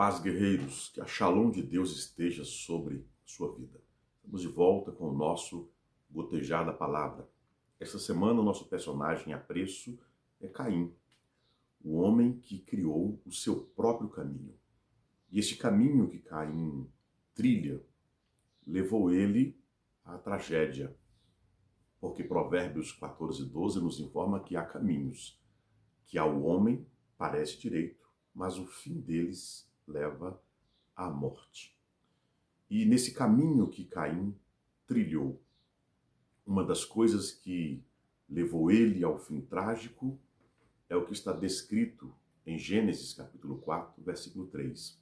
paz, guerreiros, que a Shalom de Deus esteja sobre sua vida. Estamos de volta com o nosso Gotejar da Palavra. Esta semana o nosso personagem apreço é Caim, o homem que criou o seu próprio caminho. E este caminho que Caim trilha levou ele à tragédia, porque Provérbios 14:12 nos informa que há caminhos que ao homem parece direito, mas o fim deles leva à morte. E nesse caminho que Caim trilhou, uma das coisas que levou ele ao fim trágico é o que está descrito em Gênesis capítulo 4, versículo 3.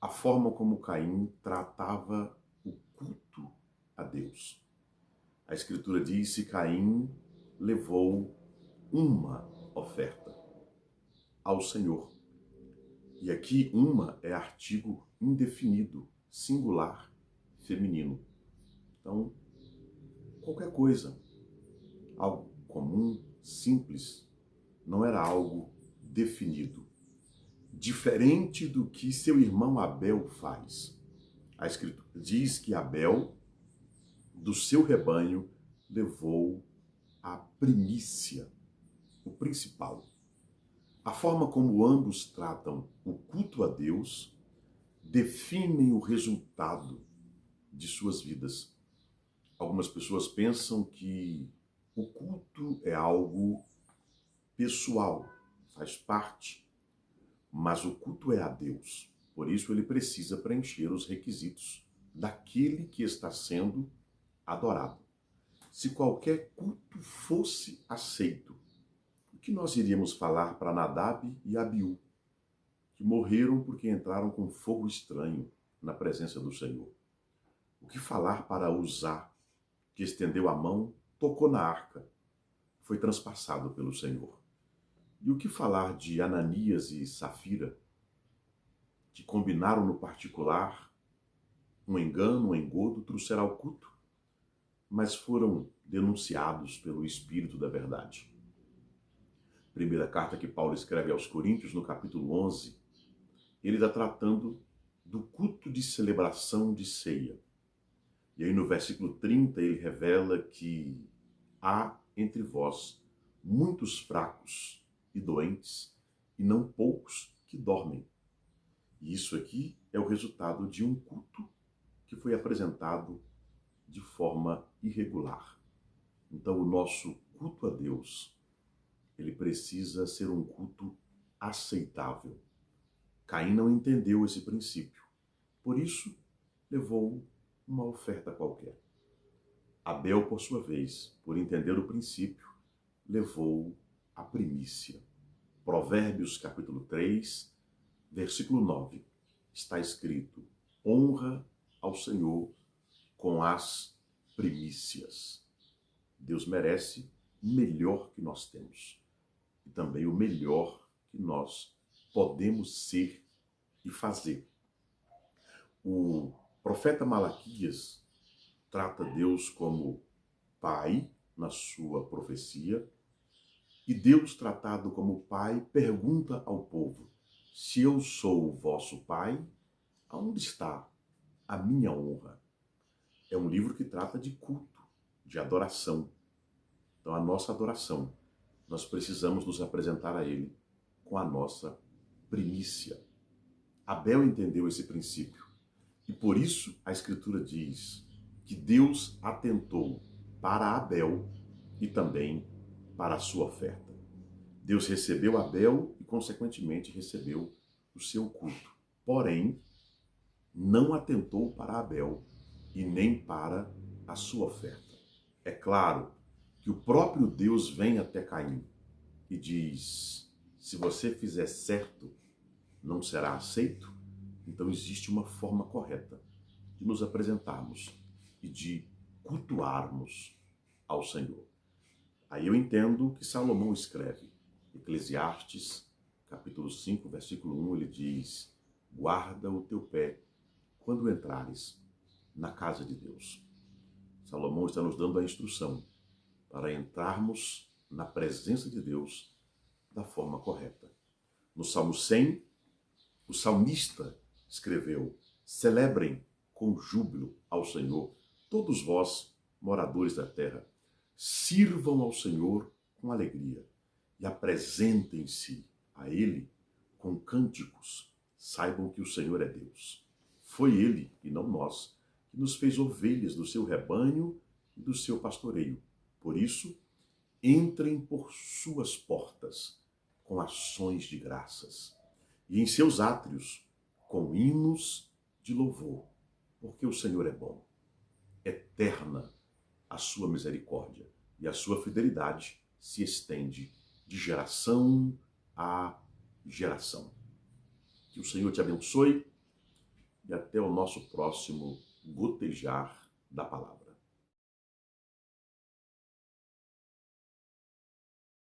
A forma como Caim tratava o culto a Deus. A Escritura diz que Caim levou uma oferta ao Senhor. E aqui uma é artigo indefinido, singular, feminino. Então, qualquer coisa, algo comum, simples, não era algo definido. Diferente do que seu irmão Abel faz. A Escritura diz que Abel, do seu rebanho, levou a primícia, o principal. A forma como ambos tratam o culto a Deus definem o resultado de suas vidas. Algumas pessoas pensam que o culto é algo pessoal, faz parte, mas o culto é a Deus. Por isso ele precisa preencher os requisitos daquele que está sendo adorado. Se qualquer culto fosse aceito, o que nós iríamos falar para Nadab e Abiú, que morreram porque entraram com fogo estranho na presença do Senhor? O que falar para Uzá, que estendeu a mão, tocou na arca, foi transpassado pelo Senhor? E o que falar de Ananias e Safira, que combinaram no particular um engano, um engodo, trouxeram ao culto, mas foram denunciados pelo Espírito da Verdade? Primeira carta que Paulo escreve aos Coríntios, no capítulo 11, ele está tratando do culto de celebração de ceia. E aí no versículo 30 ele revela que há entre vós muitos fracos e doentes, e não poucos que dormem. E isso aqui é o resultado de um culto que foi apresentado de forma irregular. Então o nosso culto a Deus, ele precisa ser um culto aceitável. Caim não entendeu esse princípio. Por isso, levou uma oferta qualquer. Abel, por sua vez, por entender o princípio, levou a primícia. Provérbios, capítulo 3, versículo 9, está escrito: honra ao Senhor com as primícias. Deus merece o melhor que nós temos e também o melhor que nós podemos ser e fazer. O profeta Malaquias trata Deus como pai na sua profecia, e Deus, tratado como pai, pergunta ao povo: se eu sou o vosso pai, aonde está a minha honra? É um livro que trata de culto, de adoração. Então a nossa adoração, nós precisamos nos apresentar a Ele com a nossa primícia. Abel entendeu esse princípio e por isso a Escritura diz que Deus atentou para Abel e também para a sua oferta. Deus recebeu Abel e consequentemente recebeu o seu culto. Porém, não atentou para Abel e nem para a sua oferta. É claro que o próprio Deus vem até Caim e diz: se você fizer certo, não será aceito? Então existe uma forma correta de nos apresentarmos e de cultuarmos ao Senhor. Aí eu entendo que Salomão escreve, Eclesiastes, capítulo 5, versículo 1, ele diz: guarda o teu pé quando entrares na casa de Deus. Salomão está nos dando a instrução para entrarmos na presença de Deus da forma correta. No Salmo 100, O salmista escreveu: celebrem com júbilo ao Senhor, todos vós, moradores da terra. Sirvam ao Senhor com alegria e apresentem-se a Ele com cânticos. Saibam que o Senhor é Deus. Foi Ele, e não nós, que nos fez ovelhas do seu rebanho e do seu pastoreio. Por isso, entrem por suas portas com ações de graças e em seus átrios com hinos de louvor, porque o Senhor é bom. Eterna a sua misericórdia e a sua fidelidade se estende de geração a geração. Que o Senhor te abençoe e até o nosso próximo gotejar da palavra.